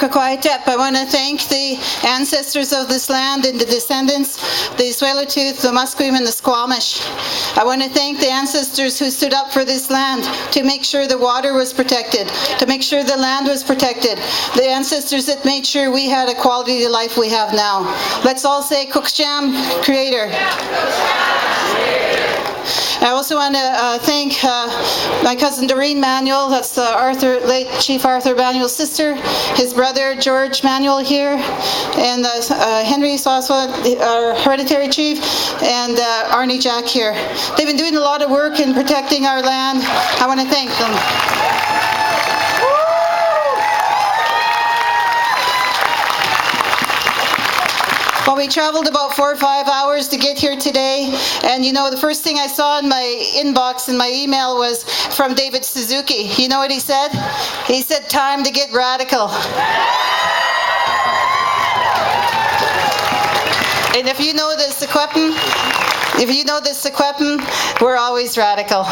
Kakwaitep. I want to thank the ancestors of this land and the descendants, the Tsleil-Waututh, the Musqueam, and the Squamish. I want to thank the ancestors who stood up for this land to make sure the water was protected, to make sure the land was protected. The ancestors that made sure we had a quality of life we have now. Let's all say Kuksham, Creator. I also want to thank my cousin Doreen Manuel, that's late Chief Arthur Manuel's sister, his brother George Manuel here, and Henry Soswa, our hereditary chief, and Arnie Jack here. They've been doing a lot of work in protecting our land. I want to thank them. Well, we traveled about 4 or 5 hours to get here today, and you know, the first thing I saw in my inbox in my email was from David Suzuki. You know what he said? He said, "Time to get radical." And if you know the Secwepemc, we're always radical.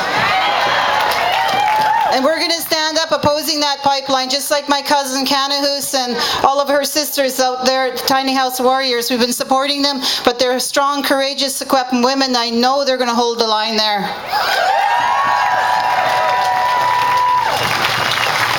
And we're going to stand up opposing that pipeline, just like my cousin Kanahus and all of her sisters out there, Tiny House Warriors. We've been supporting them, but they're strong, courageous Secwepemc women. I know they're going to hold the line there.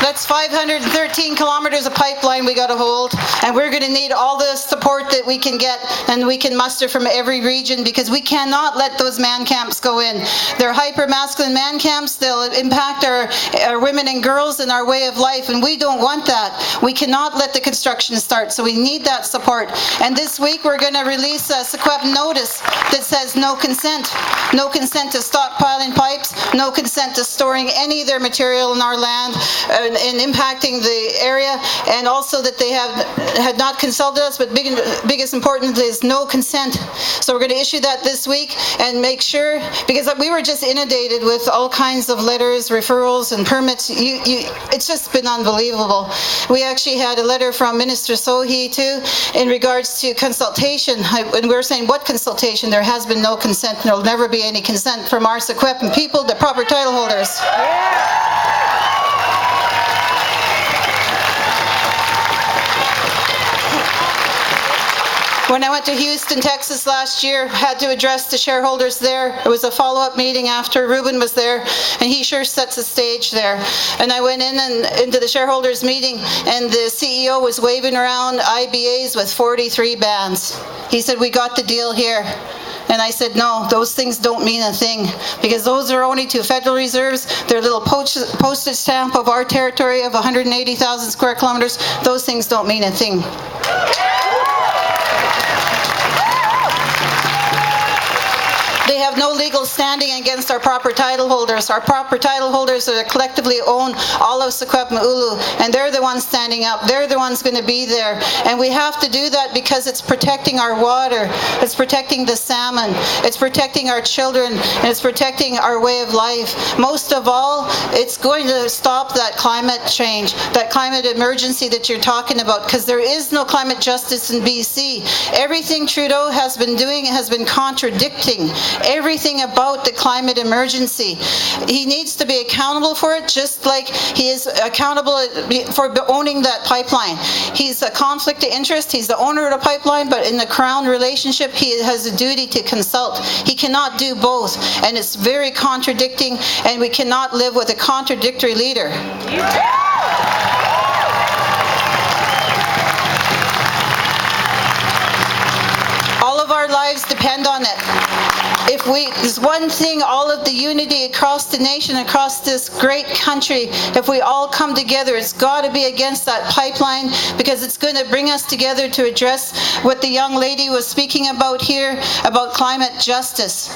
That's 513 kilometers of pipeline we got to hold, and we're going to need all the support that we can get and we can muster from every region, because we cannot let those man camps go in. They're hyper-masculine man camps. They'll impact our women and girls and our way of life, and we don't want that. We cannot let the construction start, so we need that support. And this week we're going to release a Secwepemc notice that says no consent. No consent to stockpiling pipes, no consent to storing any of their material in our land, and impacting the area, and also that they had not consulted us, but biggest important is no consent. So we're going to issue that this week and make sure, because we were just inundated with all kinds of letters, referrals, and permits. It's just been unbelievable. We actually had a letter from Minister Sohi too in regards to consultation, and we were saying, what consultation? There has been no consent. There will never be any consent from our Secwepemc people, the proper title holders. When I went to Houston, Texas last year, had to address the shareholders there. It was a follow-up meeting after Ruben was there, and he sure sets the stage there. And I went into the shareholders meeting, and the CEO was waving around IBAs with 43 bands. He said, "We got the deal here." And I said, no, those things don't mean a thing, because those are only to federal reserves. They're a little postage stamp of our territory of 180,000 square kilometers. Those things don't mean a thing. They have no legal standing against our proper title holders. Our proper title holders that collectively own all of Secwepemc Ulu, and they're the ones standing up. They're the ones going to be there. And we have to do that because it's protecting our water, it's protecting the salmon, it's protecting our children, and it's protecting our way of life. Most of all, it's going to stop that climate change, that climate emergency that you're talking about, because there is no climate justice in BC. Everything Trudeau has been doing has been contradicting everything about the climate emergency. He needs to be accountable for it, just like he is accountable for owning that pipeline. He's a conflict of interest. He's the owner of the pipeline, but in the Crown relationship, he has a duty to consult. He cannot do both, and it's very contradicting, and we cannot live with a contradictory leader. All of our lives depend on it. There's one thing, all of the unity across the nation, across this great country, if we all come together, it's got to be against that pipeline, because it's going to bring us together to address what the young lady was speaking about here, about climate justice.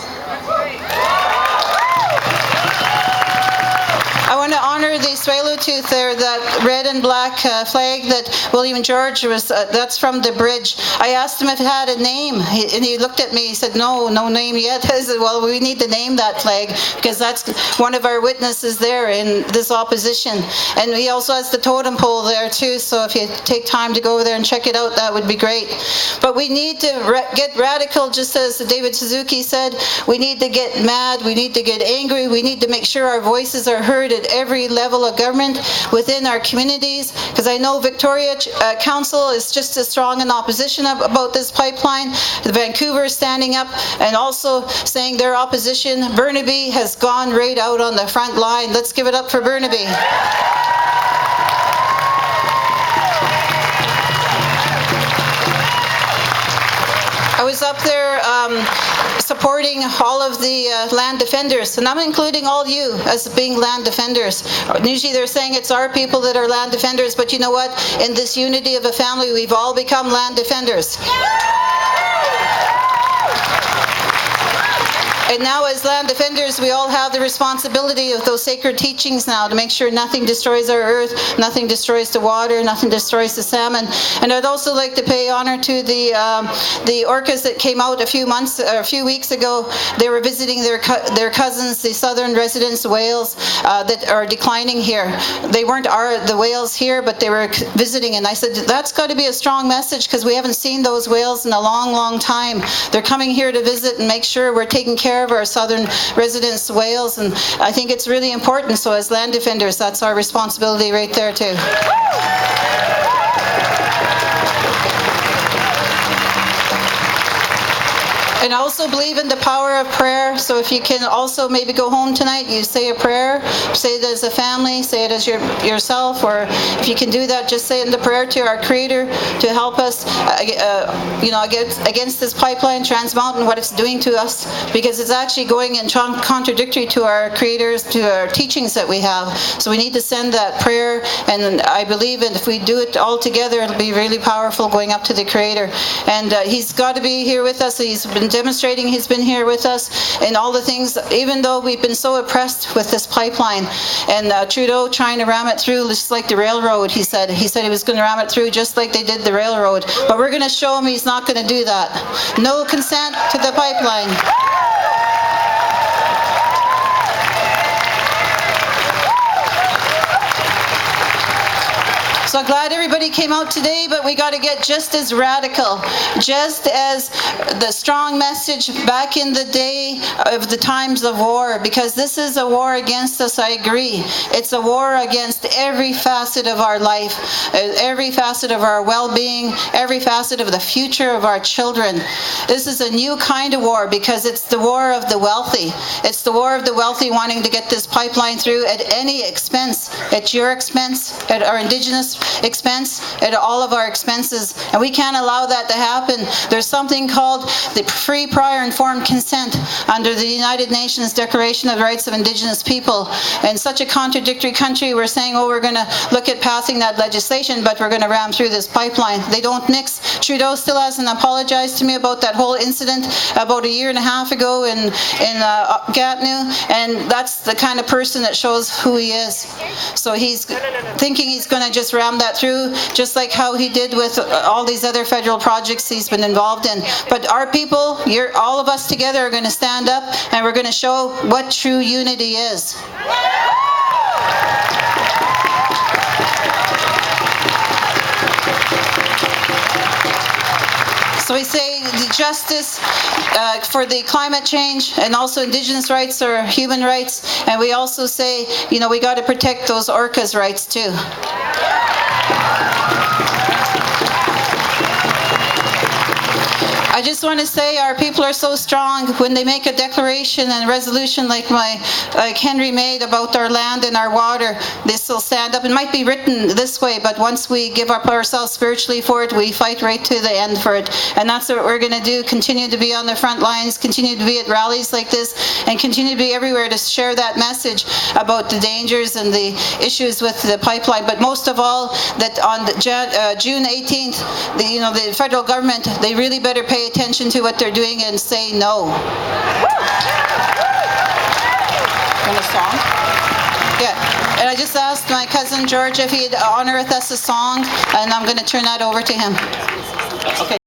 I want to honor the Tsleil-Waututh there, that red and black flag that William George was, that's from the bridge. I asked him if it had a name, and he looked at me, he said, no name yet. I said, well, we need to name that flag, because that's one of our witnesses there in this opposition. And he also has the totem pole there too, so if you take time to go over there and check it out, that would be great. But we need to get radical, just as David Suzuki said. We need to get mad, we need to get angry, we need to make sure our voices are heard at every level of government within our communities, because I know Victoria Council is just as strong in opposition about this pipeline. Vancouver is standing up and also saying their opposition. Burnaby has gone right out on the front line. Let's give it up for Burnaby. I was up there supporting all of the land defenders, and I'm including all you as being land defenders. Usually they're saying it's our people that are land defenders, but you know what? In this unity of a family, we've all become land defenders. And now as land defenders, we all have the responsibility of those sacred teachings now to make sure nothing destroys our earth, nothing destroys the water, nothing destroys the salmon. And I'd also like to pay honor to the orcas that came out a few weeks ago. They were visiting their cousins, the southern residents, whales, that are declining here. They weren't the whales here, but they were visiting. And I said, that's got to be a strong message, because we haven't seen those whales in a long, long time. They're coming here to visit and make sure we're taking care of our southern residents' whales, and I think it's really important. So as land defenders, that's our responsibility right there too. And I also believe in the power of prayer. So if you can also maybe go home tonight, you say a prayer, say it as a family, say it as yourself, or if you can do that, just say it in the prayer to our Creator to help us, against this pipeline, Trans Mountain, what it's doing to us, because it's actually going in contradictory to our Creators, to our teachings that we have. So we need to send that prayer, and I believe if we do it all together, it'll be really powerful going up to the Creator. And He's got to be here with us. He's been demonstrating, He's been here with us in all the things, even though we've been so oppressed with this pipeline. And Trudeau trying to ram it through just like the railroad, he said he was going to ram it through just like they did the railroad. But we're going to show him he's not going to do that. No consent to the pipeline. So I'm glad everybody came out today, but we got to get just as radical, just as the strong message back in the day of the times of war, because this is a war against us, I agree. It's a war against every facet of our life, every facet of our well-being, every facet of the future of our children. This is a new kind of war, because it's the war of the wealthy. It's the war of the wealthy wanting to get this pipeline through at any expense, at your expense, at our Indigenous expense, at all of our expenses, and we can't allow that to happen. There's something called the free, prior, informed consent under the United Nations Declaration of the Rights of Indigenous People. In such a contradictory country, we're saying, oh, we're going to look at passing that legislation, but we're going to ram through this pipeline. They don't mix. Trudeau still hasn't apologized to me about that whole incident about a year and a half ago in Gatineau, and that's the kind of person that shows who he is. So he's thinking he's going to just ram that through, just like how he did with all these other federal projects he's been involved in. But our people, all of us together are going to stand up, and we're going to show what true unity is. So we say the justice for the climate change, and also Indigenous rights are human rights, and we also say, we got to protect those orcas' rights too. I just want to say our people are so strong. When they make a declaration and a resolution like Henry made about our land and our water, they still stand up. It might be written this way, but once we give up ourselves spiritually for it, we fight right to the end for it. And that's what we're going to do, continue to be on the front lines, continue to be at rallies like this, and continue to be everywhere to share that message about the dangers and the issues with the pipeline. But most of all, that on June 18th, the federal government, they really better pay attention to what they're doing and say no. Want a song? Yeah. And I just asked my cousin George if he'd honor with us a song, and I'm going to turn that over to him. Okay.